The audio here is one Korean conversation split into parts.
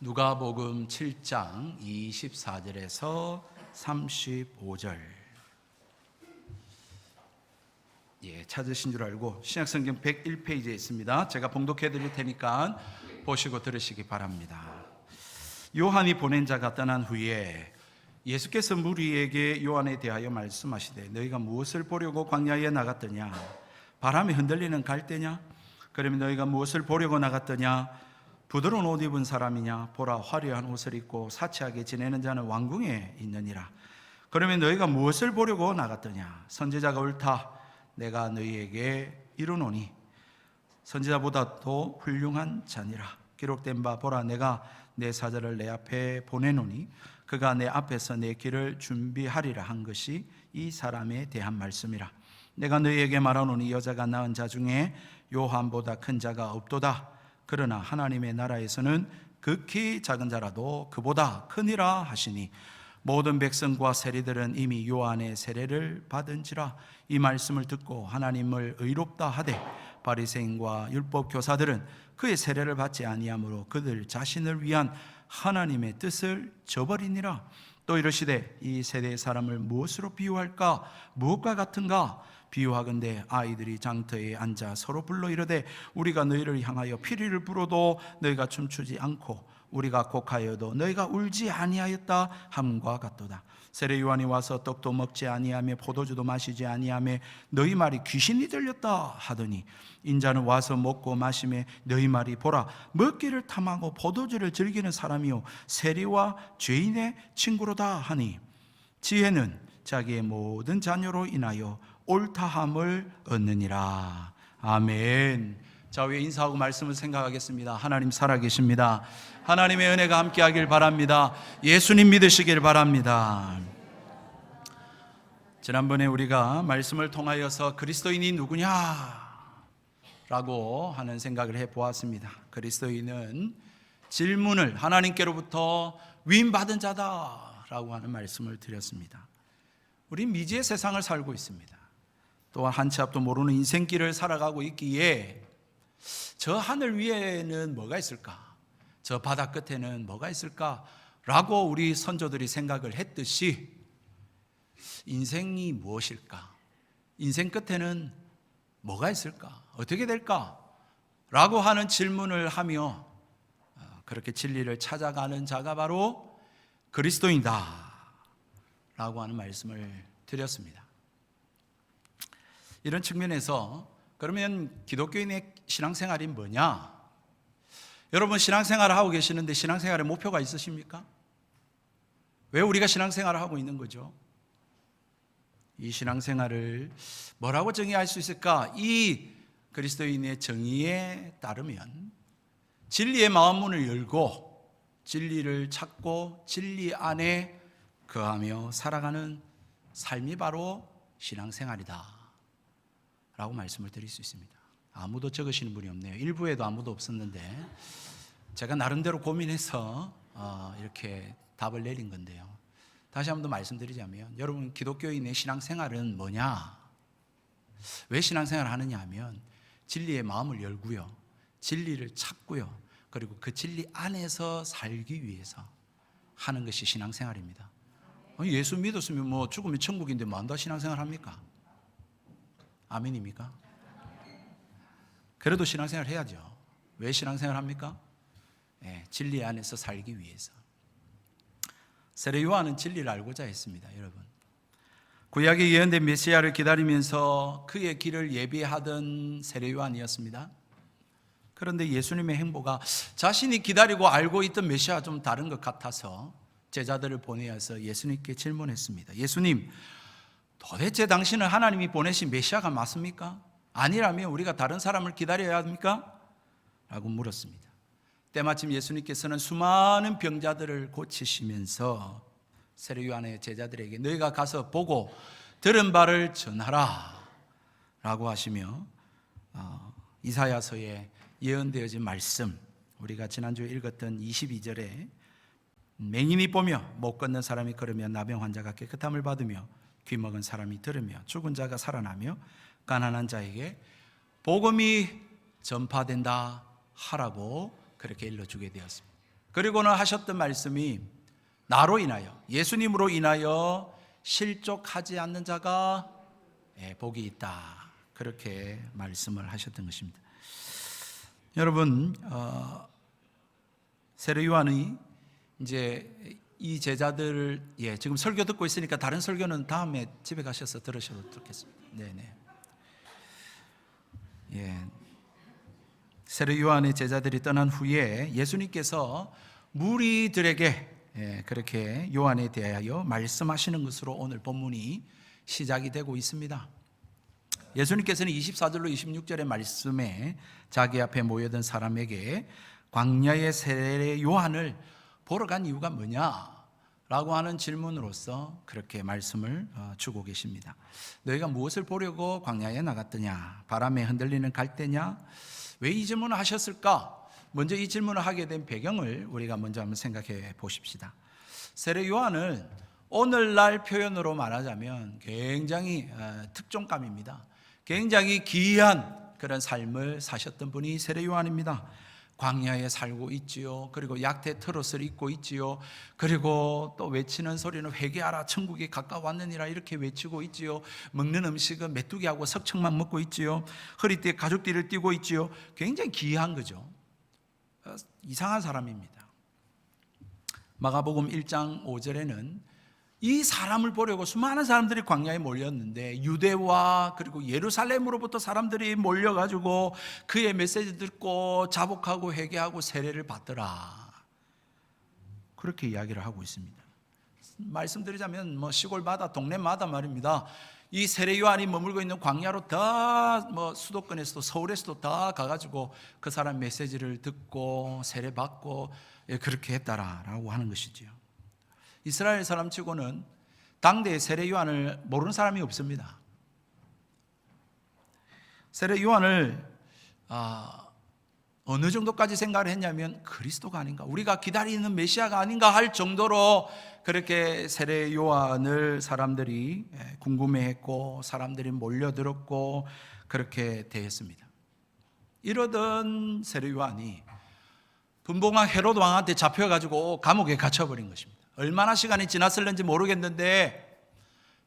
누가복음 7장 24절에서 35절. 찾으신 줄 알고 신약성경 101페이지에 있습니다. 제가 봉독해 드릴 테니까 보시고 들으시기 바랍니다. 요한이 보낸 자가 떠난 후에 예수께서 무리에게 요한에 대하여 말씀하시되 너희가 무엇을 보려고 광야에 나갔더냐? 바람에 흔들리는 갈대냐? 그러면 너희가 무엇을 보려고 나갔더냐? 부드러운 옷 입은 사람이냐? 보라, 화려한 옷을 입고 사치하게 지내는 자는 왕궁에 있느니라. 그러면 너희가 무엇을 보려고 나갔더냐? 선지자가 옳다. 내가 너희에게 이르노니 선지자보다도 훌륭한 자니라. 기록된 바 보라, 내가 내 사자를 내 앞에 보내노니 그가 내 앞에서 내 길을 준비하리라 한 것이 이 사람에 대한 말씀이라. 내가 너희에게 말하노니 여자가 낳은 자 중에 요한보다 큰 자가 없도다. 그러나 하나님의 나라에서는 극히 작은 자라도 그보다 크니라 하시니 모든 백성과 세리들은 이미 요한의 세례를 받은지라. 이 말씀을 듣고 하나님을 의롭다 하되 바리새인과 율법 교사들은 그의 세례를 받지 아니하므로 그들 자신을 위한 하나님의 뜻을 저버리니라. 또 이르시되 이 세대의 사람을 무엇으로 비유할까? 무엇과 같은가? 비유하건대 아이들이 장터에 앉아 서로 불러 이르되 우리가 너희를 향하여 피리를 불어도 너희가 춤추지 않고 우리가 곡하여도 너희가 울지 아니하였다 함과 같도다. 세례 요한이 와서 떡도 먹지 아니하며 포도주도 마시지 아니하며 너희 말이 귀신이 들렸다 하더니 인자는 와서 먹고 마시며 너희 말이 보라 먹기를 탐하고 포도주를 즐기는 사람이요 세리와 죄인의 친구로다 하니 지혜는 자기의 모든 자녀로 인하여 옳다함을 얻느니라. 아멘. 자, 위에 인사하고 말씀을 생각하겠습니다. 하나님 살아계십니다. 하나님의 은혜가 함께하길 바랍니다. 예수님 믿으시길 바랍니다. 지난번에 우리가 말씀을 통하여서 그리스도인이 누구냐 라고 하는 생각을 해보았습니다. 그리스도인은 질문을 하나님께로부터 위임받은 자다 라고 하는 말씀을 드렸습니다. 우린 미지의 세상을 살고 있습니다. 또한 한 치 앞도 모르는 인생길을 살아가고 있기에 저 하늘 위에는 뭐가 있을까? 저 바다 끝에는 뭐가 있을까? 라고 우리 선조들이 생각을 했듯이 인생이 무엇일까? 인생 끝에는 뭐가 있을까? 어떻게 될까? 라고 하는 질문을 하며 그렇게 진리를 찾아가는 자가 바로 그리스도인이다 라고 하는 말씀을 드렸습니다. 이런 측면에서 그러면 기독교인의 신앙생활이 뭐냐? 여러분 신앙생활을 하고 계시는데 신앙생활의 목표가 있으십니까? 왜 우리가 신앙생활을 하고 있는 거죠? 이 신앙생활을 뭐라고 정의할 수 있을까? 이 그리스도인의 정의에 따르면 진리의 마음문을 열고 진리를 찾고 진리 안에 거하며 살아가는 삶이 바로 신앙생활이다 라고 말씀을 드릴 수 있습니다. 아무도 적으시는 분이 없네요. 일부에도 아무도 없었는데 제가 나름대로 고민해서 이렇게 답을 내린 건데요. 다시 한 번 더 말씀드리자면 여러분 기독교인의 신앙생활은 뭐냐? 왜 신앙생활을 하느냐 하면 진리의 마음을 열고요, 진리를 찾고요, 그리고 그 진리 안에서 살기 위해서 하는 것이 신앙생활입니다. 예수 믿었으면 뭐 죽으면 천국인데 뭐 한다 신앙생활 합니까? 아멘입니까? 그래도 신앙생활 해야죠. 왜 신앙생활 합니까? 진리 안에서 살기 위해서. 세례 요한은 진리를 알고자 했습니다. 여러분 구약에 예언된 메시아를 기다리면서 그의 길을 예비하던 세례 요한이었습니다. 그런데 예수님의 행보가 자신이 기다리고 알고 있던 메시아와 좀 다른 것 같아서 제자들을 보내어서 예수님께 질문했습니다. 예수님, 도대체 당신은 하나님이 보내신 메시아가 맞습니까? 아니라면 우리가 다른 사람을 기다려야 합니까? 라고 물었습니다. 때마침 예수님께서는 수많은 병자들을 고치시면서 세례 요한의 제자들에게 너희가 가서 보고 들은 바를 전하라 라고 하시며 이사야서에 예언되어진 말씀, 우리가 지난주에 읽었던 22절에 맹인이 보며 못 걷는 사람이 걸으며 나병 환자가 깨끗함을 받으며 귀 먹은 사람이 들으며 죽은 자가 살아나며 가난한 자에게 복음이 전파된다 하라고 그렇게 일러주게 되었습니다. 그리고는 하셨던 말씀이 나로 인하여, 예수님으로 인하여 실족하지 않는 자가 복이 있다. 그렇게 말씀을 하셨던 것입니다. 여러분, 세례 요한이 이제 이 제자들, 지금 설교 듣고 있으니까 다른 설교는 다음에 집에 가셔서 들으셔도 좋겠습니다. 네네. 세례 요한의 제자들이 떠난 후에 예수님께서 무리들에게 그렇게 요한에 대하여 말씀하시는 것으로 오늘 본문이 시작이 되고 있습니다. 예수님께서는 24절로 26절의 말씀에 자기 앞에 모여든 사람에게 광야의 세례 요한을 보러 간 이유가 뭐냐? 라고 하는 질문으로서 그렇게 말씀을 주고 계십니다. 너희가 무엇을 보려고 광야에 나갔더냐? 바람에 흔들리는 갈대냐? 왜 이 질문을 하셨을까? 먼저 이 질문을 하게 된 배경을 우리가 먼저 한번 생각해 보십시다. 세례 요한은 오늘날 표현으로 말하자면 굉장히 특종감입니다. 굉장히 귀한 그런 삶을 사셨던 분이 세례 요한입니다. 광야에 살고 있지요. 그리고 약대 트롯을 입고 있지요. 그리고 또 외치는 소리는 회개하라 천국이 가까웠느니라 이렇게 외치고 있지요. 먹는 음식은 메뚜기하고 석청만 먹고 있지요. 허리띠에 가죽띠를 띠고 있지요. 굉장히 귀한 거죠. 이상한 사람입니다. 마가복음 1장 5절에는 이 사람을 보려고 수많은 사람들이 광야에 몰렸는데 유대와 그리고 예루살렘으로부터 사람들이 몰려가지고 그의 메시지 듣고 자복하고 회개하고 세례를 받더라. 그렇게 이야기를 하고 있습니다. 말씀드리자면 시골마다 동네마다 말입니다. 이 세례 요한이 머물고 있는 광야로 다 수도권에서도 서울에서도 다 가가지고 그 사람 메시지를 듣고 세례 받고 그렇게 했다라고 하는 것이지요. 이스라엘 사람치고는 당대의 세례 요한을 모르는 사람이 없습니다. 세례 요한을 어느 정도까지 생각을 했냐면 그리스도가 아닌가, 우리가 기다리는 메시아가 아닌가 할 정도로 그렇게 세례 요한을 사람들이 궁금해했고 사람들이 몰려들었고 그렇게 대했습니다. 이러던 세례 요한이 분봉왕 헤롯 왕한테 잡혀가지고 감옥에 갇혀버린 것입니다. 얼마나 시간이 지났을는지 모르겠는데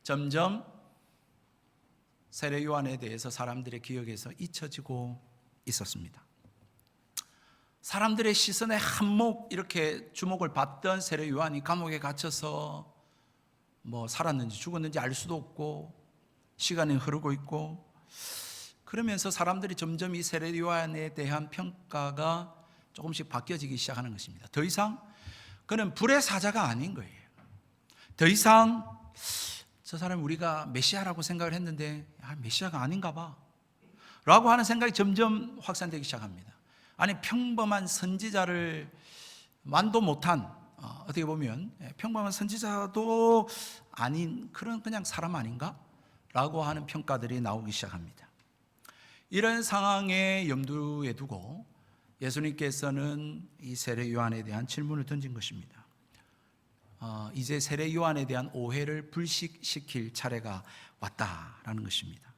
점점 세례 요한에 대해서 사람들의 기억에서 잊혀지고 있었습니다. 사람들의 시선에 한몫 이렇게 주목을 받던 세례 요한이 감옥에 갇혀서 살았는지 죽었는지 알 수도 없고 시간이 흐르고 있고 그러면서 사람들이 점점 이 세례 요한에 대한 평가가 조금씩 바뀌어지기 시작하는 것입니다. 더 이상 그는 불의 사자가 아닌 거예요. 더 이상 저 사람이 우리가 메시아라고 생각을 했는데 메시아가 아닌가 봐 라고 하는 생각이 점점 확산되기 시작합니다. 아니 평범한 선지자를 만도 못한 어떻게 보면 평범한 선지자도 아닌 그런 그냥 사람 아닌가? 라고 하는 평가들이 나오기 시작합니다. 이런 상황에 염두에 두고 예수님께서는 이 세례 요한에 대한 질문을 던진 것입니다. 이제 세례 요한에 대한 오해를 불식시킬 차례가 왔다라는 것입니다.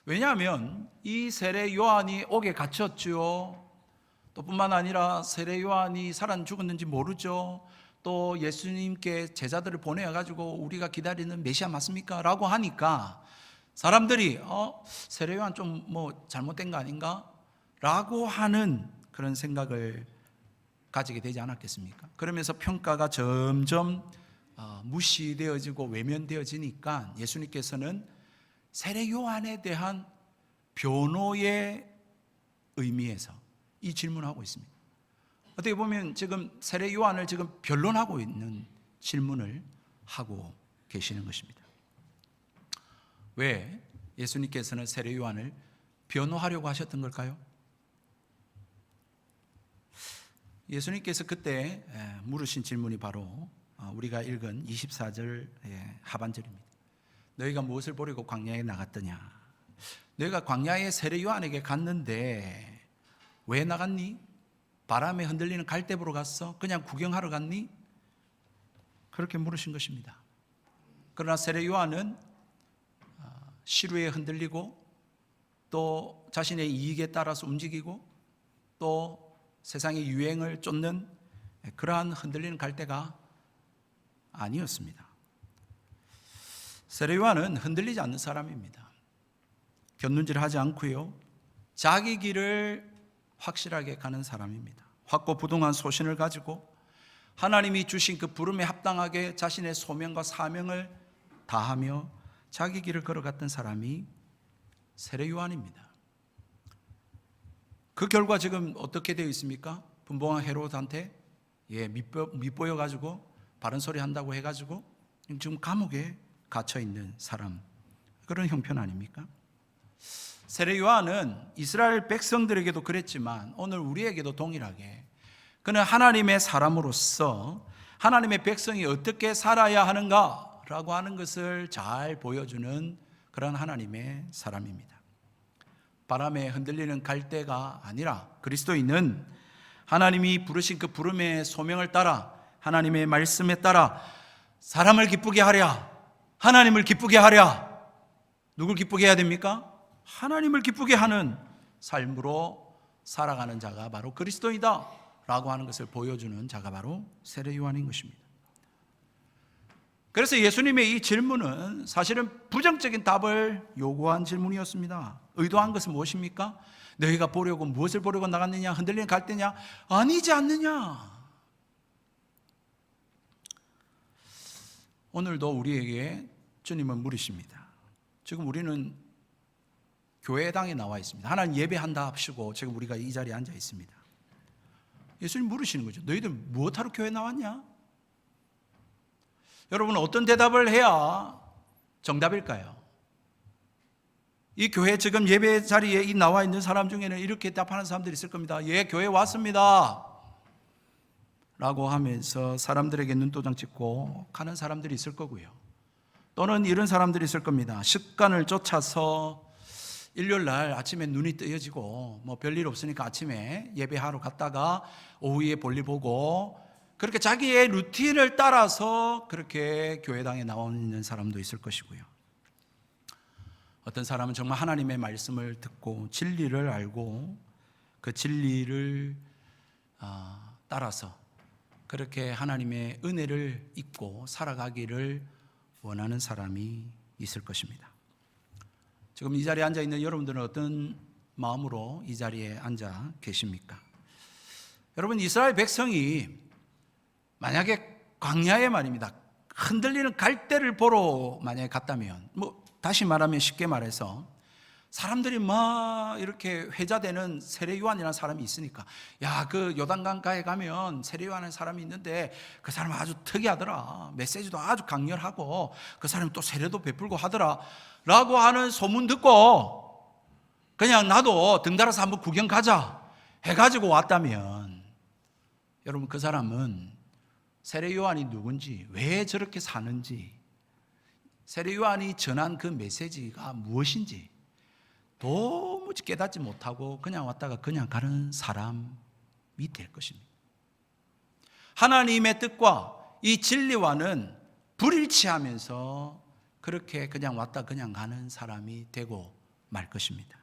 왜냐하면 이 세례 요한이 옥에 갇혔죠. 또 뿐만 아니라 세례 요한이 살았는지 죽었는지 모르죠. 또 예수님께 제자들을 보내가지고 우리가 기다리는 메시아 맞습니까? 라고 하니까 사람들이 세례 요한 좀 잘못된 거 아닌가? 라고 하는 그런 생각을 가지게 되지 않았겠습니까? 그러면서 평가가 점점 무시되어지고 외면되어지니까 예수님께서는 세례 요한에 대한 변호의 의미에서 이 질문을 하고 있습니다. 어떻게 보면 지금 세례 요한을 지금 변론하고 있는 질문을 하고 계시는 것입니다. 왜 예수님께서는 세례 요한을 변호하려고 하셨던 걸까요? 예수님께서 그때 물으신 질문이 바로 우리가 읽은 24절 하반절입니다. 너희가 무엇을 보려고 광야에 나갔더냐? 너희가 광야에 세례 요한에게 갔는데 왜 나갔니? 바람에 흔들리는 갈대 보러 갔어? 그냥 구경하러 갔니? 그렇게 물으신 것입니다. 그러나 세례 요한은 시루에 흔들리고 또 자신의 이익에 따라서 움직이고 또 세상의 유행을 쫓는 그러한 흔들리는 갈대가 아니었습니다. 세례요한은 흔들리지 않는 사람입니다. 곁눈질하지 않고요, 자기 길을 확실하게 가는 사람입니다. 확고부동한 소신을 가지고 하나님이 주신 그 부름에 합당하게 자신의 소명과 사명을 다하며 자기 길을 걸어갔던 사람이 세례요한입니다. 그 결과 지금 어떻게 되어 있습니까? 분봉한 헤롯한테 밑보여가지고 바른 소리 한다고 해가지고 지금 감옥에 갇혀 있는 사람, 그런 형편 아닙니까? 세례요한은 이스라엘 백성들에게도 그랬지만 오늘 우리에게도 동일하게 그는 하나님의 사람으로서 하나님의 백성이 어떻게 살아야 하는가라고 하는 것을 잘 보여주는 그런 하나님의 사람입니다. 바람에 흔들리는 갈대가 아니라 그리스도인은 하나님이 부르신 그 부름의 소명을 따라 하나님의 말씀에 따라 사람을 기쁘게 하랴, 하나님을 기쁘게 하랴. 누굴 기쁘게 해야 됩니까? 하나님을 기쁘게 하는 삶으로 살아가는 자가 바로 그리스도이다 라고 하는 것을 보여주는 자가 바로 세례요한인 것입니다. 그래서 예수님의 이 질문은 사실은 부정적인 답을 요구한 질문이었습니다. 의도한 것은 무엇입니까? 너희가 보려고 무엇을 보려고 나갔느냐? 흔들리는 갈대냐? 아니지 않느냐? 오늘도 우리에게 주님은 물으십니다. 지금 우리는 교회당에 나와 있습니다. 하나님 예배한다 합시고 지금 우리가 이 자리에 앉아 있습니다. 예수님 물으시는 거죠. 너희들 무엇하러 교회 나왔냐? 여러분, 어떤 대답을 해야 정답일까요? 이 교회 지금 예배 자리에 이 나와 있는 사람 중에는 이렇게 답하는 사람들이 있을 겁니다. 예, 교회 왔습니다 라고 하면서 사람들에게 눈도장 찍고 가는 사람들이 있을 거고요. 또는 이런 사람들이 있을 겁니다. 습관을 쫓아서 일요일 날 아침에 눈이 뜨여지고 뭐 별일 없으니까 아침에 예배하러 갔다가 오후에 볼일 보고 그렇게 자기의 루틴을 따라서 그렇게 교회당에 나와 있는 사람도 있을 것이고요. 어떤 사람은 정말 하나님의 말씀을 듣고 진리를 알고 그 진리를 따라서 그렇게 하나님의 은혜를 잊고 살아가기를 원하는 사람이 있을 것입니다. 지금 이 자리에 앉아 있는 여러분들은 어떤 마음으로 이 자리에 앉아 계십니까? 여러분, 이스라엘 백성이 만약에 광야에 말입니다, 흔들리는 갈대를 보러 만약에 갔다면, 다시 말하면 쉽게 말해서 사람들이 막 이렇게 회자되는 세례요한이라는 사람이 있으니까, 야, 그 요단강가에 가면 세례요한이라는 사람이 있는데 그 사람 아주 특이하더라, 메시지도 아주 강렬하고 그 사람이 또 세례도 베풀고 하더라 라고 하는 소문 듣고 그냥 나도 등달아서 한번 구경 가자 해가지고 왔다면, 여러분, 그 사람은 세례요한이 누군지, 왜 저렇게 사는지, 세례요한이 전한 그 메시지가 무엇인지 도무지 깨닫지 못하고 그냥 왔다가 그냥 가는 사람이 될 것입니다. 하나님의 뜻과 이 진리와는 불일치하면서 그렇게 그냥 왔다 그냥 가는 사람이 되고 말 것입니다.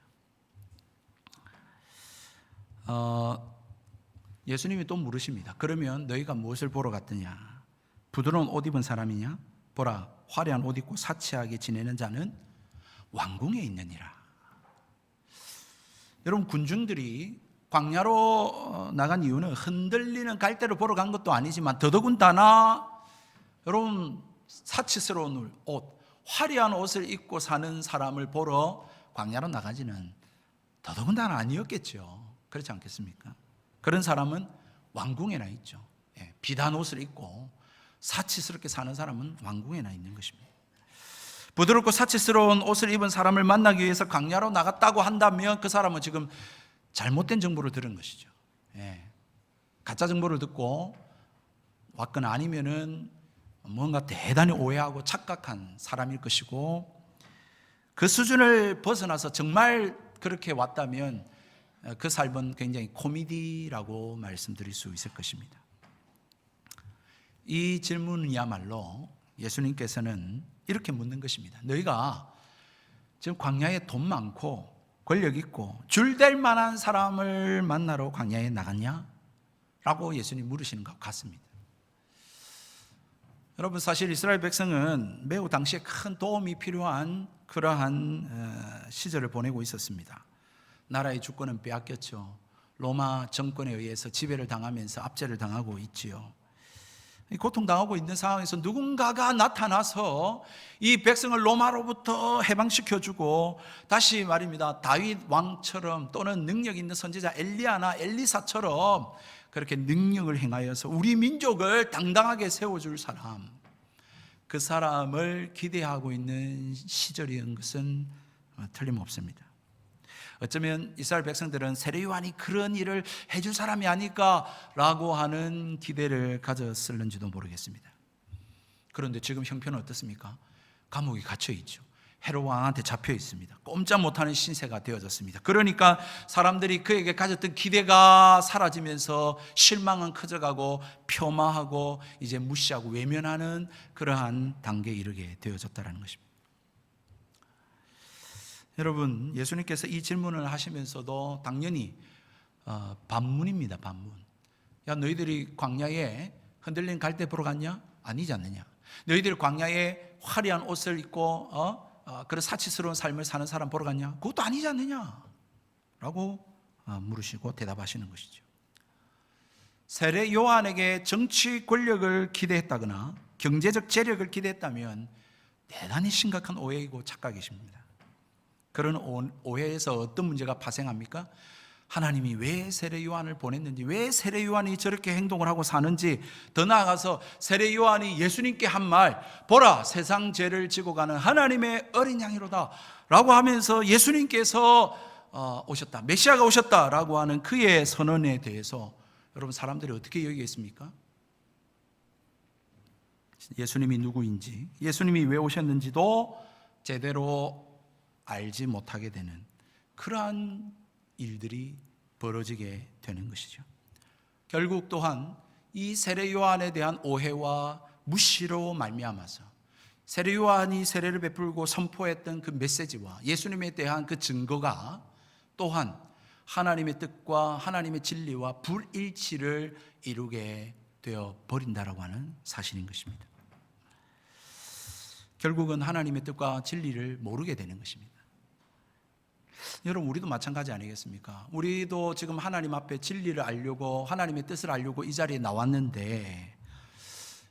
예수님이 또 물으십니다. 그러면 너희가 무엇을 보러 갔더냐? 부드러운 옷 입은 사람이냐? 보라, 화려한 옷 입고 사치하게 지내는 자는 왕궁에 있느니라. 여러분, 군중들이 광야로 나간 이유는 흔들리는 갈대를 보러 간 것도 아니지만 더더군다나 여러분, 사치스러운 옷, 화려한 옷을 입고 사는 사람을 보러 광야로 나가지는 더더군다나 아니었겠죠. 그렇지 않겠습니까? 그런 사람은 왕궁에나 있죠. 비단 옷을 입고 사치스럽게 사는 사람은 왕궁에나 있는 것입니다. 부드럽고 사치스러운 옷을 입은 사람을 만나기 위해서 광야로 나갔다고 한다면 그 사람은 지금 잘못된 정보를 들은 것이죠. 가짜 정보를 듣고 왔거나 아니면은 뭔가 대단히 오해하고 착각한 사람일 것이고, 그 수준을 벗어나서 정말 그렇게 왔다면 그 삶은 굉장히 코미디라고 말씀드릴 수 있을 것입니다. 이 질문이야말로 예수님께서는 이렇게 묻는 것입니다. 너희가 지금 광야에 돈 많고 권력 있고 줄될 만한 사람을 만나러 광야에 나갔냐? 라고 예수님 물으시는 것 같습니다. 여러분, 사실 이스라엘 백성은 매우 당시에 큰 도움이 필요한 그러한 시절을 보내고 있었습니다. 나라의 주권은 빼앗겼죠. 로마 정권에 의해서 지배를 당하면서 압제를 당하고 있지요. 고통당하고 있는 상황에서 누군가가 나타나서 이 백성을 로마로부터 해방시켜주고, 다시 말입니다, 다윗 왕처럼 또는 능력 있는 선지자 엘리야나 엘리사처럼 그렇게 능력을 행하여서 우리 민족을 당당하게 세워줄 사람, 그 사람을 기대하고 있는 시절인 것은 틀림없습니다. 어쩌면 이스라엘 백성들은 세례 요한이 그런 일을 해줄 사람이 아닐까라고 하는 기대를 가졌을는지도 모르겠습니다. 그런데 지금 형편은 어떻습니까? 감옥에 갇혀 있죠. 헤롯 왕한테 잡혀 있습니다. 꼼짝 못하는 신세가 되어졌습니다. 그러니까 사람들이 그에게 가졌던 기대가 사라지면서 실망은 커져가고 폄하하고 이제 무시하고 외면하는 그러한 단계에 이르게 되어졌다는 것입니다. 여러분, 예수님께서 이 질문을 하시면서도 당연히 반문입니다. 반문. 야, 너희들이 광야에 흔들린 갈대 보러 갔냐? 아니지 않느냐? 너희들이 광야에 화려한 옷을 입고 그런 사치스러운 삶을 사는 사람 보러 갔냐? 그것도 아니지 않느냐? 라고 물으시고 대답하시는 것이죠. 세례 요한에게 정치 권력을 기대했다거나 경제적 재력을 기대했다면 대단히 심각한 오해이고 착각이십니다. 그런 오해에서 어떤 문제가 발생합니까? 하나님이 왜 세례 요한을 보냈는지, 왜 세례 요한이 저렇게 행동을 하고 사는지, 더 나아가서 세례 요한이 예수님께 한 말, 보라 세상 죄를 지고 가는 하나님의 어린 양이로다 라고 하면서 예수님께서 오셨다, 메시아가 오셨다라고 하는 그의 선언에 대해서 여러분, 사람들이 어떻게 여기겠습니까? 예수님이 누구인지, 예수님이 왜 오셨는지도 제대로 알지 못하게 되는 그러한 일들이 벌어지게 되는 것이죠. 결국 또한 이 세례 요한에 대한 오해와 무시로 말미암아서 세례 요한이 세례를 베풀고 선포했던 그 메시지와 예수님에 대한 그 증거가 또한 하나님의 뜻과 하나님의 진리와 불일치를 이루게 되어 버린다라고 하는 사실인 것입니다. 결국은 하나님의 뜻과 진리를 모르게 되는 것입니다. 여러분, 우리도 마찬가지 아니겠습니까? 우리도 지금 하나님 앞에 진리를 알려고, 하나님의 뜻을 알려고 이 자리에 나왔는데,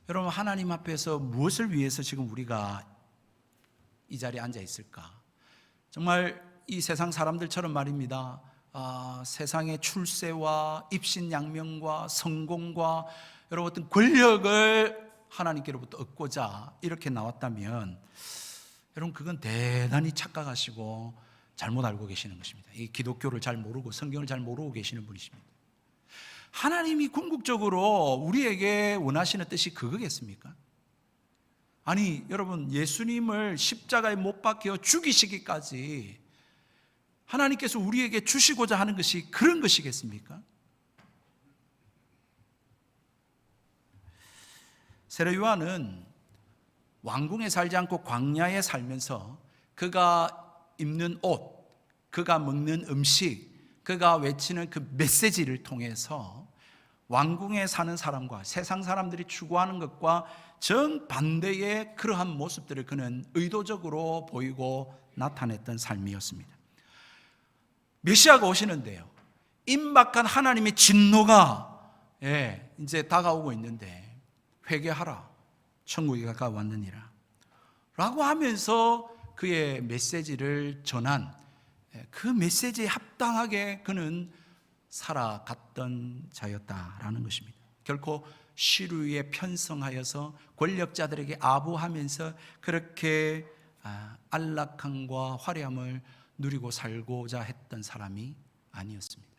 여러분, 하나님 앞에서 무엇을 위해서 지금 우리가 이 자리에 앉아 있을까? 정말 이 세상 사람들처럼 말입니다, 세상의 출세와 입신양명과 성공과 여러분 어떤 권력을 하나님께로부터 얻고자 이렇게 나왔다면, 여러분, 그건 대단히 착각하시고 잘못 알고 계시는 것입니다. 이 기독교를 잘 모르고 성경을 잘 모르고 계시는 분이십니다. 하나님이 궁극적으로 우리에게 원하시는 뜻이 그거겠습니까? 아니, 여러분, 예수님을 십자가에 못 박혀 죽이시기까지 하나님께서 우리에게 주시고자 하는 것이 그런 것이겠습니까? 세례 요한은 왕궁에 살지 않고 광야에 살면서 그가 입는 옷, 그가 먹는 음식, 그가 외치는 그 메시지를 통해서 왕궁에 사는 사람과 세상 사람들이 추구하는 것과 정반대의 그러한 모습들을 그는 의도적으로 보이고 나타냈던 삶이었습니다. 메시아가 오시는데요, 임박한 하나님의 진노가 이제 다가오고 있는데 회개하라, 천국이 가까워왔느니라 라고 하면서 그의 메시지를 전한 그 메시지에 합당하게 그는 살아갔던 자였다라는 것입니다. 결코 시류에 편성하여서 권력자들에게 아부하면서 그렇게 안락함과 화려함을 누리고 살고자 했던 사람이 아니었습니다.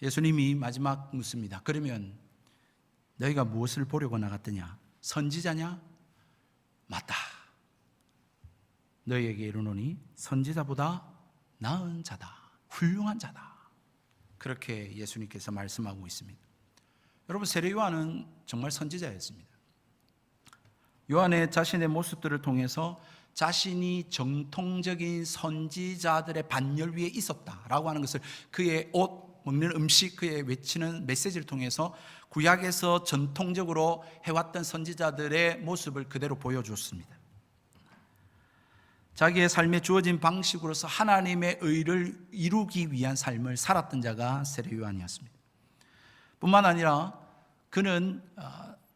예수님이 마지막 묻습니다. 그러면 너희가 무엇을 보려고 나갔더냐? 선지자냐? 맞다. 너희에게 이르노니 선지자보다 나은 자다, 훌륭한 자다. 그렇게 예수님께서 말씀하고 있습니다. 여러분, 세례 요한은 정말 선지자였습니다. 요한의 자신의 모습들을 통해서 자신이 정통적인 선지자들의 반열 위에 있었다라고 하는 것을 그의 옷, 먹는 음식, 그의 외치는 메시지를 통해서 구약에서 전통적으로 해왔던 선지자들의 모습을 그대로 보여주었습니다. 자기의 삶에 주어진 방식으로서 하나님의 의를 이루기 위한 삶을 살았던 자가 세례 요한이었습니다. 뿐만 아니라 그는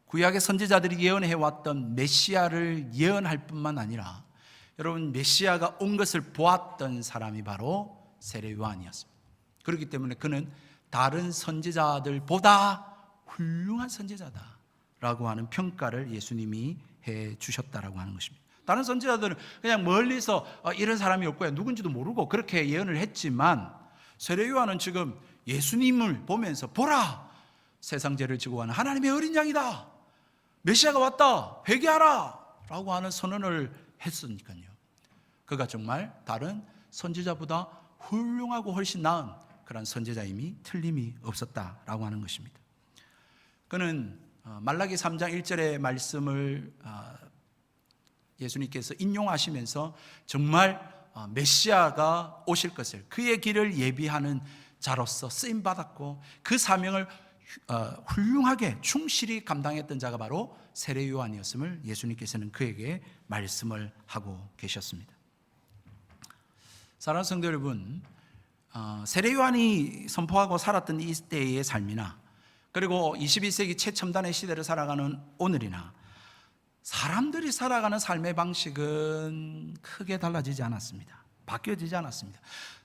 구약의 선지자들이 예언해왔던 메시아를 예언할 뿐만 아니라 여러분, 메시아가 온 것을 보았던 사람이 바로 세례 요한이었습니다. 그렇기 때문에 그는 다른 선지자들보다 훌륭한 선지자다라고 하는 평가를 예수님이 해 주셨다라고 하는 것입니다. 다른 선지자들은 그냥 멀리서 이런 사람이 올 거야, 누군지도 모르고 그렇게 예언을 했지만, 세례 요한은 지금 예수님을 보면서 보라, 세상 죄를 지고 가는 하나님의 어린 양이다, 메시아가 왔다, 회개하라 라고 하는 선언을 했으니까요. 그가 정말 다른 선지자보다 훌륭하고 훨씬 나은 그런 선지자임이 틀림이 없었다라고 하는 것입니다. 그는 말라기 3장 1절의 말씀을 예수님께서 인용하시면서 정말 메시아가 오실 것을, 그의 길을 예비하는 자로서 쓰임받았고 그 사명을 훌륭하게 충실히 감당했던 자가 바로 세례 요한이었음을 예수님께서는 그에게 말씀을 하고 계셨습니다. 사랑하는 성도 여러분, 세례 요한이 선포하고 살았던 이 때의 삶이나 그리고 21세기 최첨단의 시대를 살아가는 오늘이나 사람들이 살아가는 삶의 방식은 크게 달라지지 않았습니다. 바뀌어지지 않았습니다.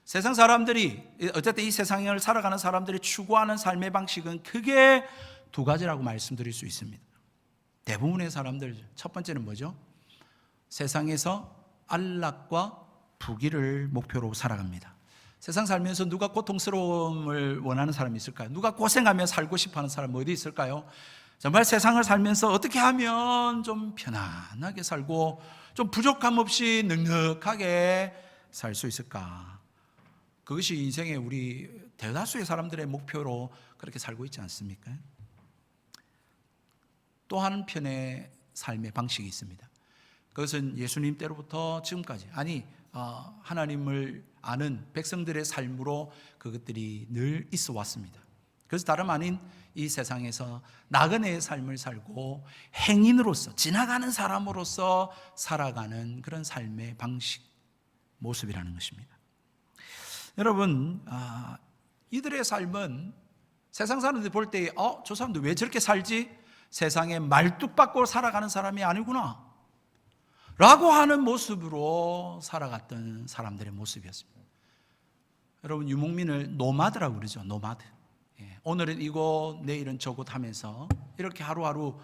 세상 사람들이, 어쨌든 이 세상을 살아가는 사람들이 추구하는 삶의 방식은 크게 두 가지라고 말씀드릴 수 있습니다. 대부분의 사람들, 첫 번째는 뭐죠? 세상에서 안락과 부귀를 목표로 살아갑니다. 세상 살면서 누가 고통스러움을 원하는 사람이 있을까요? 누가 고생하며 살고 싶어하는 사람 어디 있을까요? 정말 세상을 살면서 어떻게 하면 좀 편안하게 살고 좀 부족함 없이 넉넉하게 살 수 있을까? 그것이 인생의 우리 대다수의 사람들의 목표로 그렇게 살고 있지 않습니까? 또 한편의 삶의 방식이 있습니다. 그것은 예수님 때로부터 지금까지, 하나님을 아는 백성들의 삶으로 그것들이 늘 있어 왔습니다. 그래서 다름 아닌 이 세상에서 나그네의 삶을 살고 행인으로서, 지나가는 사람으로서 살아가는 그런 삶의 방식, 모습이라는 것입니다. 여러분, 이들의 삶은 세상 사람들이 볼 때 저 사람들 왜 저렇게 살지? 세상에 말뚝박고 살아가는 사람이 아니구나 라고 하는 모습으로 살아갔던 사람들의 모습이었습니다. 여러분, 유목민을 노마드라고 그러죠. 노마드. 오늘은 이곳, 내일은 저곳 하면서 이렇게 하루하루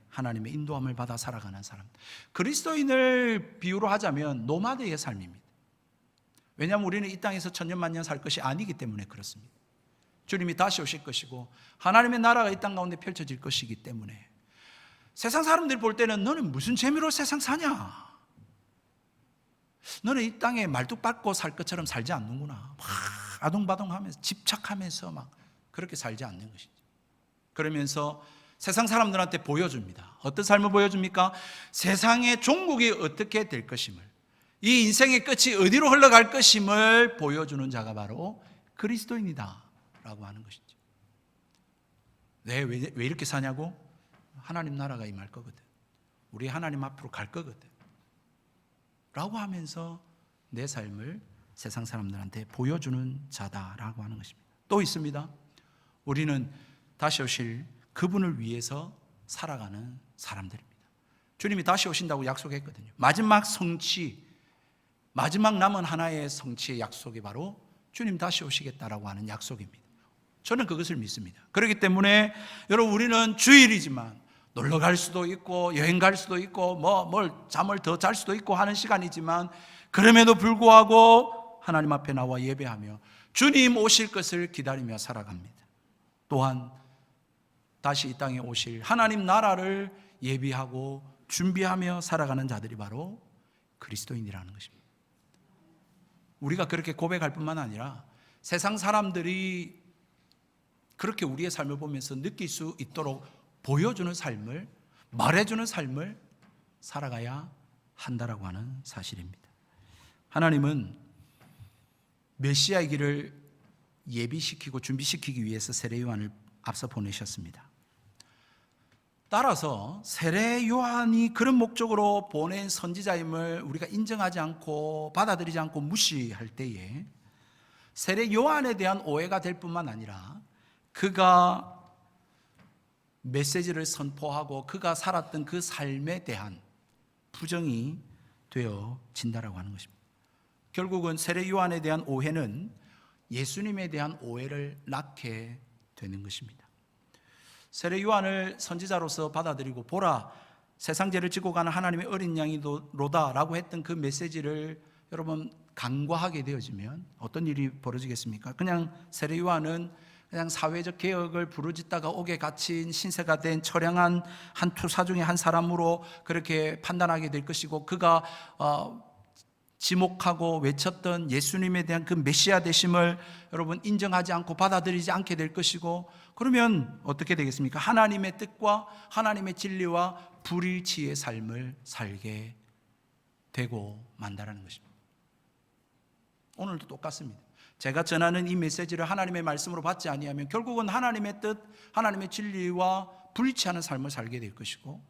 하나님의 인도함을 받아 살아가는 사람. 그리스도인을 비유로 하자면 노마드의 삶입니다. 왜냐하면 우리는 이 땅에서 천년만년 살 것이 아니기 때문에 그렇습니다. 주님이 다시 오실 것이고 하나님의 나라가 이 땅 가운데 펼쳐질 것이기 때문에 세상 사람들이 볼 때는 너는 무슨 재미로 세상 사냐? 너는 이 땅에 말뚝박고 살 것처럼 살지 않는구나. 막 아동바동하면서 집착하면서 막 그렇게 살지 않는 것이죠. 그러면서 세상 사람들한테 보여줍니다. 어떤 삶을 보여줍니까? 세상의 종국이 어떻게 될 것임을, 이 인생의 끝이 어디로 흘러갈 것임을 보여주는 자가 바로 그리스도인이다 라고 하는 것이죠. 왜 이렇게 사냐고? 하나님 나라가 임할 거거든, 우리 하나님 앞으로 갈 거거든 라고 하면서 내 삶을 세상 사람들한테 보여주는 자다라고 하는 것입니다. 또 있습니다. 우리는 다시 오실 그분을 위해서 살아가는 사람들입니다. 주님이 다시 오신다고 약속했거든요. 마지막 성취, 마지막 남은 하나의 성취의 약속이 바로 주님 다시 오시겠다라고 하는 약속입니다. 저는 그것을 믿습니다. 그렇기 때문에 여러분, 우리는 주일이지만 놀러 갈 수도 있고 여행 갈 수도 있고 잠을 더 잘 수도 있고 하는 시간이지만, 그럼에도 불구하고 하나님 앞에 나와 예배하며 주님 오실 것을 기다리며 살아갑니다. 또한 다시 이 땅에 오실 하나님 나라를 예비하고 준비하며 살아가는 자들이 바로 그리스도인이라는 것입니다. 우리가 그렇게 고백할 뿐만 아니라 세상 사람들이 그렇게 우리의 삶을 보면서 느낄 수 있도록 보여주는 삶을, 말해주는 삶을 살아가야 한다라고 하는 사실입니다. 하나님은 메시아의 길을 예비시키고 준비시키기 위해서 세례 요한을 앞서 보내셨습니다. 따라서 세례 요한이 그런 목적으로 보낸 선지자임을 우리가 인정하지 않고 받아들이지 않고 무시할 때에 세례 요한에 대한 오해가 될 뿐만 아니라 그가 메시지를 선포하고 그가 살았던 그 삶에 대한 부정이 되어진다라고 하는 것입니다. 결국은 세례 요한에 대한 오해는 예수님에 대한 오해를 낳게 되는 것입니다. 세례 요한을 선지자로서 받아들이고 보라 세상 죄를 지고 가는 하나님의 어린 양이로다라고 했던 그 메시지를 여러분 간과하게 되어지면 어떤 일이 벌어지겠습니까? 그냥 세례 요한은 그냥 사회적 개혁을 부르짖다가 옥에 갇힌 신세가 된 처량한 한 투사 중에 한 사람으로 그렇게 판단하게 될 것이고, 그가 지목하고 외쳤던 예수님에 대한 그 메시아 되심을 여러분 인정하지 않고 받아들이지 않게 될 것이고, 그러면 어떻게 되겠습니까? 하나님의 뜻과 하나님의 진리와 불일치의 삶을 살게 되고 만다라는 것입니다. 오늘도 똑같습니다. 제가 전하는 이 메시지를 하나님의 말씀으로 받지 아니하면 결국은 하나님의 뜻, 하나님의 진리와 불일치하는 삶을 살게 될 것이고,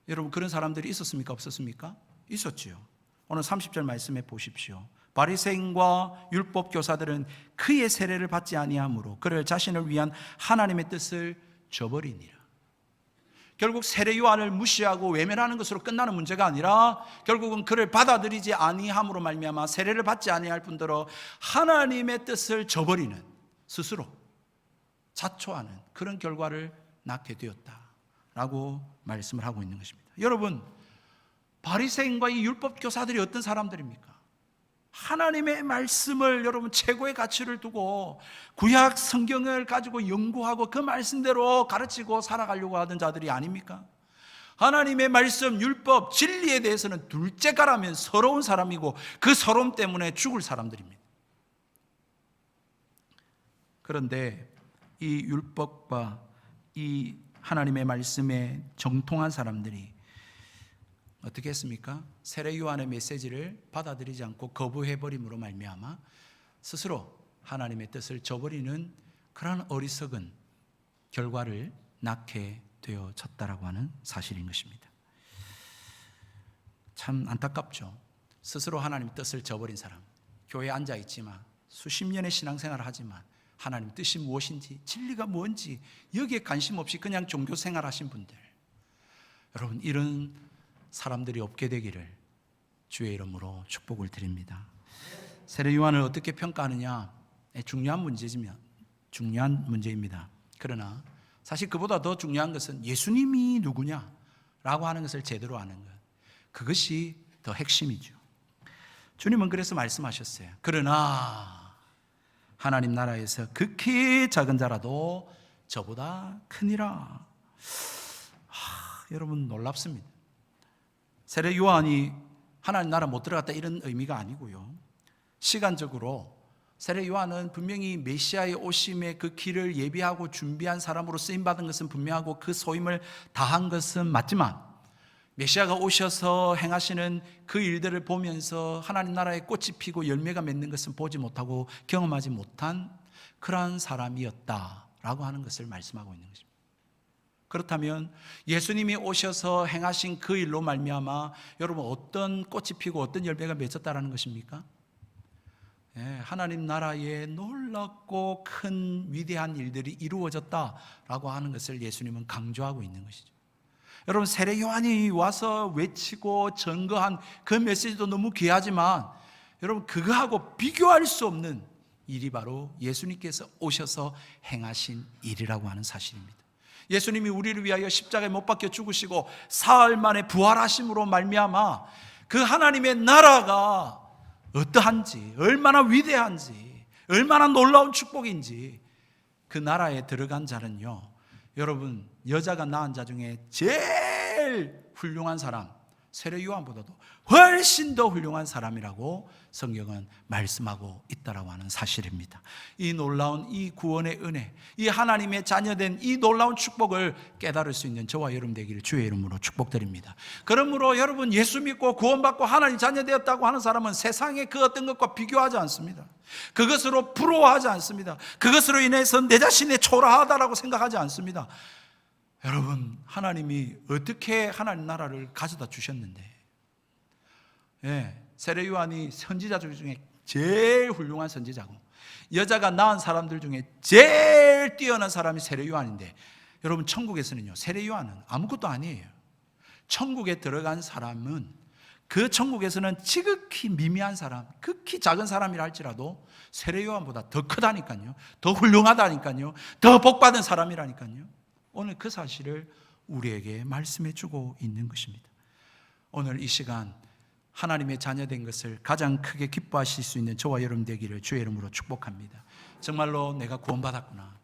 여러분 그런 사람들이 있었습니까? 없었습니까? 있었지요. 오늘 30절 말씀해 보십시오. 바리새인과 율법 교사들은 그의 세례를 받지 아니하므로 그를 자신을 위한 하나님의 뜻을 저버리니라. 결국 세례 요한을 무시하고 외면하는 것으로 끝나는 문제가 아니라 결국은 그를 받아들이지 아니함으로 말미암아 세례를 받지 아니할 뿐더러 하나님의 뜻을 저버리는, 스스로 자초하는 그런 결과를 낳게 되었다라고 말씀을 하고 있는 것입니다. 여러분, 바리새인과 이 율법 교사들이 어떤 사람들입니까? 하나님의 말씀을 여러분 최고의 가치를 두고 구약 성경을 가지고 연구하고 그 말씀대로 가르치고 살아가려고 하던 자들이 아닙니까? 하나님의 말씀, 율법, 진리에 대해서는 둘째가라면 서러운 사람이고 그 서러움 때문에 죽을 사람들입니다. 그런데 이 율법과 이 하나님의 말씀에 정통한 사람들이 어떻게 했습니까? 세례 요한의 메시지를 받아들이지 않고 거부해버림으로 말미암아 스스로 하나님의 뜻을 저버리는 그런 어리석은 결과를 낳게 되어졌다라고 하는 사실인 것입니다. 참 안타깝죠. 스스로 하나님의 뜻을 저버린 사람, 교회에 앉아있지만 수십 년의 신앙생활을 하지만 하나님 뜻이 무엇인지 진리가 뭔지 여기에 관심 없이 그냥 종교생활 하신 분들, 여러분 이런 사람들이 없게 되기를 주의 이름으로 축복을 드립니다. 세례 요한을 어떻게 평가하느냐, 중요한 문제입니다. 그러나 사실 그보다 더 중요한 것은 예수님이 누구냐라고 하는 것을 제대로 아는 것, 그것이 더 핵심이죠. 주님은 그래서 말씀하셨어요. 그러나 하나님 나라에서 극히 작은 자라도 저보다 크니라. 여러분 놀랍습니다. 세례 요한이 하나님 나라 못 들어갔다 이런 의미가 아니고요, 시간적으로 세례 요한은 분명히 메시아의 오심의 그 길을 예비하고 준비한 사람으로 쓰임받은 것은 분명하고 그 소임을 다한 것은 맞지만, 메시아가 오셔서 행하시는 그 일들을 보면서 하나님 나라의 꽃이 피고 열매가 맺는 것은 보지 못하고 경험하지 못한 그러한 사람이었다라고 하는 것을 말씀하고 있는 것입니다. 그렇다면 예수님이 오셔서 행하신 그 일로 말미암아 여러분 어떤 꽃이 피고 어떤 열매가 맺었다라는 것입니까? 하나님 나라에 놀랍고 큰 위대한 일들이 이루어졌다라고 하는 것을 예수님은 강조하고 있는 것이죠. 여러분 세례 요한이 와서 외치고 증거한 그 메시지도 너무 귀하지만 여러분 그거하고 비교할 수 없는 일이 바로 예수님께서 오셔서 행하신 일이라고 하는 사실입니다. 예수님이 우리를 위하여 십자가에 못 박혀 죽으시고 사흘 만에 부활하심으로 말미암아 그 하나님의 나라가 어떠한지, 얼마나 위대한지, 얼마나 놀라운 축복인지 그 나라에 들어간 자는요, 여러분 여자가 낳은 자 중에 제일 훌륭한 사람, 세례 요한보다도 훨씬 더 훌륭한 사람이라고 성경은 말씀하고 있다라고 하는 사실입니다. 이 놀라운 이 구원의 은혜, 이 하나님의 자녀된 이 놀라운 축복을 깨달을 수 있는 저와 여러분 되기를 주의 이름으로 축복드립니다. 그러므로 여러분 예수 믿고 구원받고 하나님 자녀 되었다고 하는 사람은 세상의 그 어떤 것과 비교하지 않습니다. 그것으로 부러워하지 않습니다. 그것으로 인해서 내 자신이 초라하다라고 생각하지 않습니다. 여러분, 하나님이 어떻게 하나님 나라를 가져다 주셨는데, 세례 요한이 선지자 중에 제일 훌륭한 선지자고, 여자가 낳은 사람들 중에 제일 뛰어난 사람이 세례 요한인데, 여러분 천국에서는요, 세례 요한은 아무것도 아니에요. 천국에 들어간 사람은 그 천국에서는 지극히 미미한 사람, 극히 작은 사람이라 할지라도 세례 요한보다 더 크다니까요, 더 훌륭하다니까요, 더 복받은 사람이라니까요. 오늘 그 사실을 우리에게 말씀해 주고 있는 것입니다. 오늘 이 시간 하나님의 자녀된 것을 가장 크게 기뻐하실 수 있는 저와 여러분 되기를 주의 이름으로 축복합니다. 정말로 내가 구원받았구나,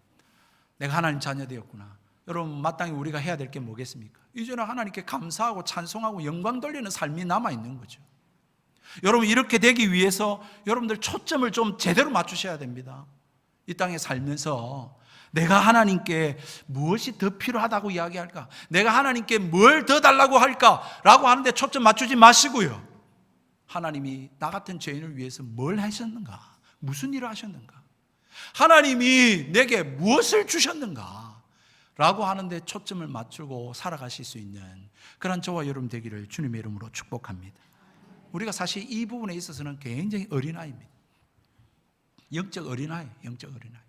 내가 하나님 자녀 되었구나. 여러분, 마땅히 우리가 해야 될 게 뭐겠습니까? 이제는 하나님께 감사하고 찬송하고 영광 돌리는 삶이 남아있는 거죠. 여러분, 이렇게 되기 위해서 여러분들 초점을 좀 제대로 맞추셔야 됩니다. 이 땅에 살면서 내가 하나님께 무엇이 더 필요하다고 이야기할까? 내가 하나님께 뭘 더 달라고 할까? 라고 하는데 초점 맞추지 마시고요, 하나님이 나 같은 죄인을 위해서 뭘 하셨는가? 무슨 일을 하셨는가? 하나님이 내게 무엇을 주셨는가? 라고 하는데 초점을 맞추고 살아가실 수 있는 그런 저와 여러분 되기를 주님의 이름으로 축복합니다. 우리가 사실 이 부분에 있어서는 굉장히 어린아이입니다. 영적 어린아이, 영적 어린아이.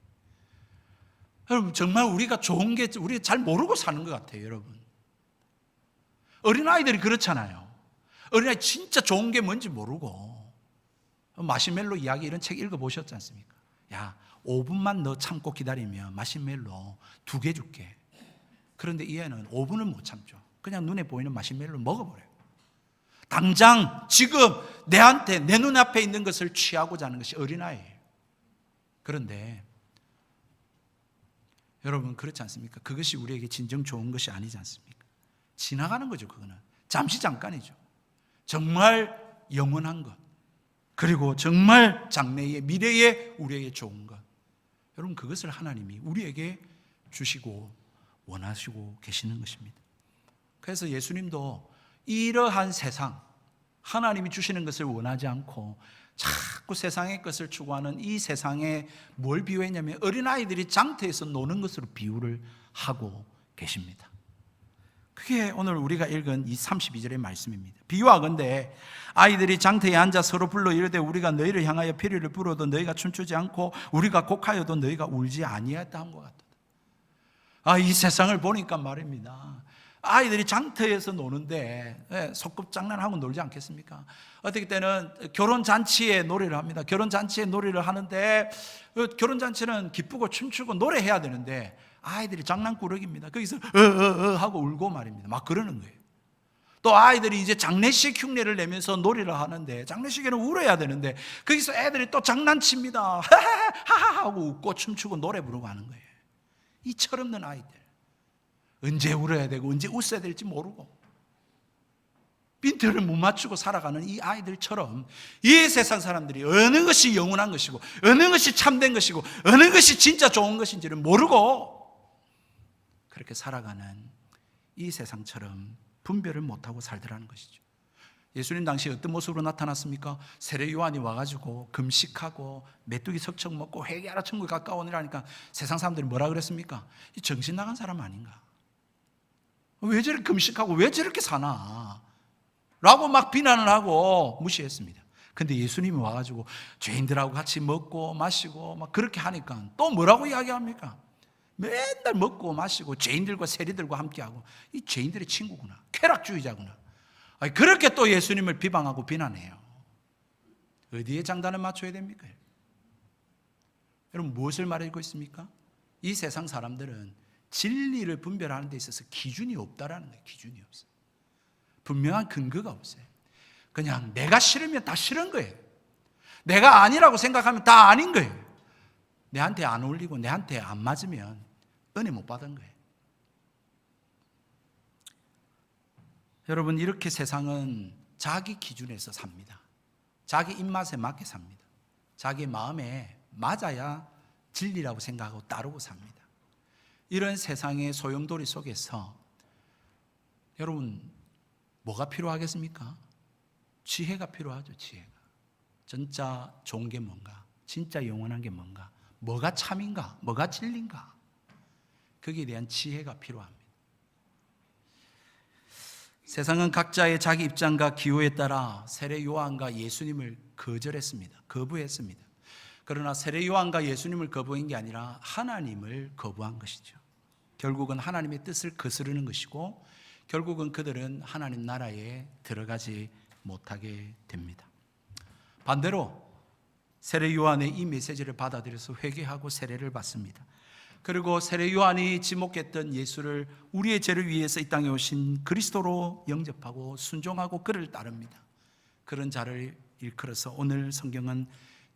여러분, 정말 우리가 좋은 게 우리가 잘 모르고 사는 것 같아요. 여러분, 어린아이들이 그렇잖아요. 어린아이 진짜 좋은 게 뭔지 모르고, 마시멜로 이야기 이런 책 읽어보셨지 않습니까? 야, 5분만 너 참고 기다리면 마시멜로 2개 줄게. 그런데 이 애는 5분은 못 참죠. 그냥 눈에 보이는 마시멜로를 먹어버려요. 당장 지금 내한테, 내 눈앞에 있는 것을 취하고자 하는 것이 어린아이예요. 그런데 여러분, 그렇지 않습니까? 그것이 우리에게 진정 좋은 것이 아니지 않습니까? 지나가는 거죠. 그거는 잠시 잠깐이죠. 정말 영원한 것, 그리고 정말 장래의 미래에 우리에게 좋은 것, 여러분, 그것을 하나님이 우리에게 주시고 원하시고 계시는 것입니다. 그래서 예수님도 이러한 세상, 하나님이 주시는 것을 원하지 않고 자꾸 세상의 것을 추구하는 이 세상에 뭘 비유했냐면 어린아이들이 장터에서 노는 것으로 비유를 하고 계십니다. 그게 오늘 우리가 읽은 이 32절의 말씀입니다. 비유하건대 아이들이 장터에 앉아 서로 불러 이르되 우리가 너희를 향하여 피리를 불어도 너희가 춤추지 않고 우리가 곡하여도 너희가 울지 아니하였다 한 것 같다. 이 세상을 보니까 말입니다. 아이들이 장터에서 노는데 소꿉장난하고 놀지 않겠습니까? 어떻게 때는 결혼잔치에 노래를 합니다. 결혼잔치에 노래를 하는데 결혼잔치는 기쁘고 춤추고 노래해야 되는데 아이들이 장난꾸러기입니다. 거기서 하고 울고 말입니다. 막 그러는 거예요. 또 아이들이 이제 장례식 흉내를 내면서 노래를 하는데 장례식에는 울어야 되는데 거기서 애들이 또 장난칩니다. 하하하 하고 웃고 춤추고 노래 부르고 하는 거예요. 이 철없는 아이들, 언제 울어야 되고 언제 웃어야 될지 모르고 빈트를 못 맞추고 살아가는 이 아이들처럼 이 세상 사람들이 어느 것이 영원한 것이고 어느 것이 참된 것이고 어느 것이 진짜 좋은 것인지를 모르고 그렇게 살아가는 이 세상처럼 분별을 못하고 살더라는 것이죠. 예수님 당시 어떤 모습으로 나타났습니까? 세례 요한이 와가지고 금식하고 메뚜기 석청 먹고 회개하라 천국에 가까우니라니까 세상 사람들이 뭐라 그랬습니까? 이 정신 나간 사람 아닌가? 왜 저렇게 금식하고 왜 저렇게 사나? 라고 막 비난을 하고 무시했습니다. 근데 예수님이 와가지고 죄인들하고 같이 먹고 마시고 막 그렇게 하니까 또 뭐라고 이야기합니까? 맨날 먹고 마시고 죄인들과 세리들과 함께하고 이 죄인들의 친구구나, 쾌락주의자구나. 그렇게 또 예수님을 비방하고 비난해요. 어디에 장단을 맞춰야 됩니까? 여러분, 무엇을 말하고 있습니까? 이 세상 사람들은 진리를 분별하는 데 있어서 기준이 없다라는 거예요. 기준이 없어요. 분명한 근거가 없어요. 그냥 내가 싫으면 다 싫은 거예요. 내가 아니라고 생각하면 다 아닌 거예요. 내한테 안 어울리고 내한테 안 맞으면 은혜 못 받은 거예요. 여러분, 이렇게 세상은 자기 기준에서 삽니다. 자기 입맛에 맞게 삽니다. 자기 마음에 맞아야 진리라고 생각하고 따르고 삽니다. 이런 세상의 소용돌이 속에서 여러분, 뭐가 필요하겠습니까? 지혜가 필요하죠. 지혜가. 진짜 좋은 게 뭔가, 진짜 영원한 게 뭔가, 뭐가 참인가, 뭐가 진리인가, 거기에 대한 지혜가 필요합니다. 세상은 각자의 자기 입장과 기호에 따라 세례 요한과 예수님을 거절했습니다. 거부했습니다. 그러나 세례 요한과 예수님을 거부한 게 아니라 하나님을 거부한 것이죠. 결국은 하나님의 뜻을 거스르는 것이고, 결국은 그들은 하나님 나라에 들어가지 못하게 됩니다. 반대로 세례 요한의 이 메시지를 받아들여서 회개하고 세례를 받습니다. 그리고 세례 요한이 지목했던 예수를 우리의 죄를 위해서 이 땅에 오신 그리스도로 영접하고 순종하고 그를 따릅니다. 그런 자를 일컬어서 오늘 성경은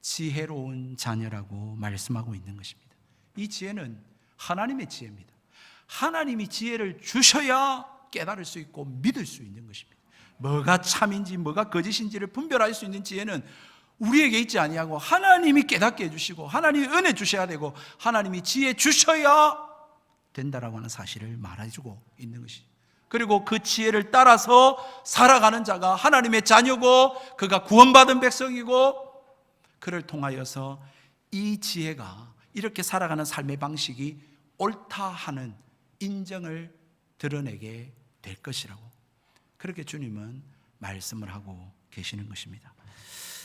지혜로운 자녀라고 말씀하고 있는 것입니다. 이 지혜는 하나님의 지혜입니다. 하나님이 지혜를 주셔야 깨달을 수 있고 믿을 수 있는 것입니다. 뭐가 참인지 뭐가 거짓인지를 분별할 수 있는 지혜는 우리에게 있지 아니하고 하나님이 깨닫게 해주시고 하나님이 은혜 주셔야 되고 하나님이 지혜 주셔야 된다라고 하는 사실을 말해주고 있는 것이죠. 그리고 그 지혜를 따라서 살아가는 자가 하나님의 자녀고 그가 구원받은 백성이고, 그를 통하여서 이 지혜가 이렇게 살아가는 삶의 방식이 옳다 하는 인정을 드러내게 될 것이라고, 그렇게 주님은 말씀을 하고 계시는 것입니다.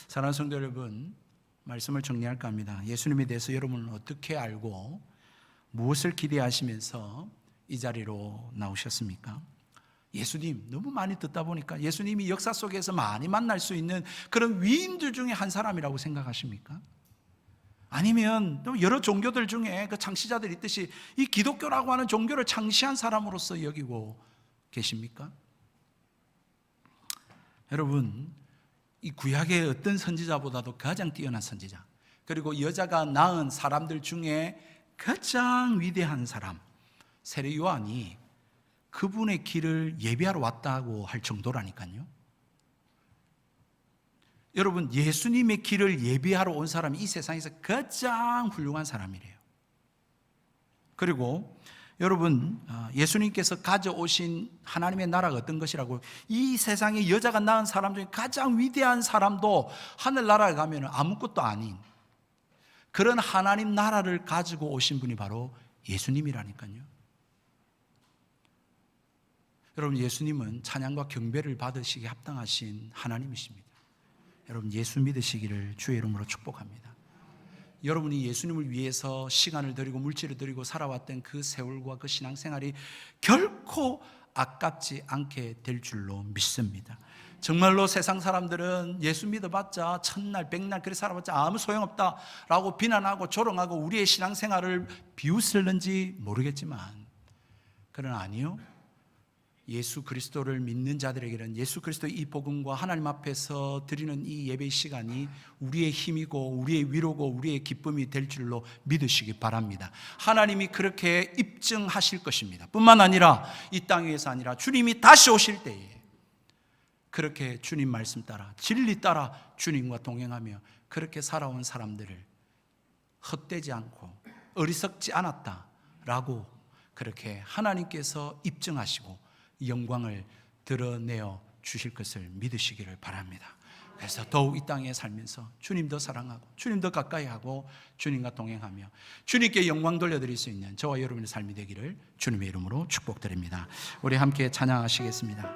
사랑하는 성도 여러분, 말씀을 정리할까 합니다. 예수님에 대해서 여러분은 어떻게 알고 무엇을 기대하시면서 이 자리로 나오셨습니까? 예수님 너무 많이 듣다 보니까 예수님이 역사 속에서 많이 만날 수 있는 그런 위인들 중에 한 사람이라고 생각하십니까? 아니면 또 여러 종교들 중에 그 창시자들이 있듯이 이 기독교라고 하는 종교를 창시한 사람으로서 여기고 계십니까? 여러분, 이 구약의 어떤 선지자보다도 가장 뛰어난 선지자, 그리고 여자가 낳은 사람들 중에 가장 위대한 사람 세례 요한이 그분의 길을 예비하러 왔다고 할 정도라니까요. 여러분, 예수님의 길을 예비하러 온 사람이 이 세상에서 가장 훌륭한 사람이래요. 그리고 여러분, 예수님께서 가져오신 하나님의 나라가 어떤 것이라고, 이 세상에 여자가 낳은 사람 중에 가장 위대한 사람도 하늘나라에 가면 아무것도 아닌 그런 하나님 나라를 가지고 오신 분이 바로 예수님이라니까요. 여러분, 예수님은 찬양과 경배를 받으시기에 합당하신 하나님이십니다. 여러분, 예수 믿으시기를 주의 이름으로 축복합니다. 여러분이 예수님을 위해서 시간을 들이고 물질을 들이고 살아왔던 그 세월과 그 신앙생활이 결코 아깝지 않게 될 줄로 믿습니다. 정말로 세상 사람들은 예수 믿어봤자 천날 백날 그렇게 살아봤자 아무 소용없다라고 비난하고 조롱하고 우리의 신앙생활을 비웃을는지 모르겠지만, 그러나 아니요, 예수 그리스도를 믿는 자들에게는 예수 그리스도의 이 복음과 하나님 앞에서 드리는 이 예배 시간이 우리의 힘이고 우리의 위로고 우리의 기쁨이 될 줄로 믿으시기 바랍니다. 하나님이 그렇게 입증하실 것입니다. 뿐만 아니라 이 땅 위에서 아니라 주님이 다시 오실 때에 그렇게 주님 말씀 따라 진리 따라 주님과 동행하며 그렇게 살아온 사람들을 헛되지 않고 어리석지 않았다라고 그렇게 하나님께서 입증하시고 영광을 드러내어 주실 것을 믿으시기를 바랍니다. 그래서 더욱 이 땅에 살면서 주님 더 사랑하고 주님 더 가까이 하고 주님과 동행하며 주님께 영광 돌려드릴 수 있는 저와 여러분의 삶이 되기를 주님의 이름으로 축복드립니다. 우리 함께 찬양하시겠습니다.